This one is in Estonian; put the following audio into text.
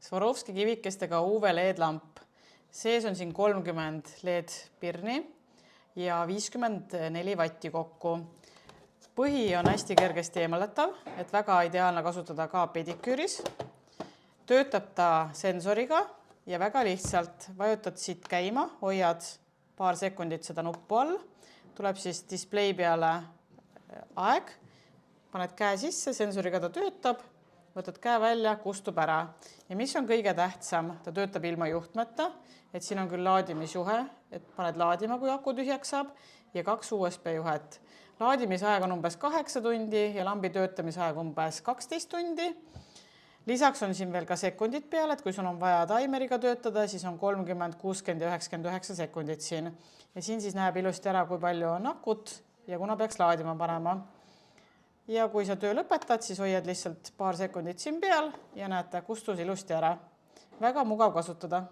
Swarovski kivikestega UV LED-lamp. Sees on siin 30 LED-pirni ja 54 vatti kokku. Põhi on hästi kergesti eemaldatav, et väga ideaalne kasutada ka pediküüris. Töötab ta sensoriga ja väga lihtsalt vajutad siit käima, hoiad paar sekundit seda nuppu all, tuleb siis display peale aeg, paned käe sisse, sensoriga ta töötab, võtad käe välja, kustub ära. Ja mis on kõige tähtsam, ta töötab ilma juhtmeta, et siin on küll laadimisjuhe, et paned laadima, kui aku tühjaks saab, ja 2 USB juhet. Laadimisaeg on umbes 8 tundi ja lambi töötamisaeg umbes 12 tundi. Lisaks on siin veel ka sekundid peale, et kui sul on vaja taimeriga töötada, siis on 30, 60 ja 99 sekundit siin. Ja siin siis näeb ilusti ära, kui palju on akut ja kuna peaks laadima panema. Ja kui sa töö lõpetad, siis hoiad lihtsalt paar sekundit siin peal ja näete, kustus ilusti ära. Väga mugav kasutada.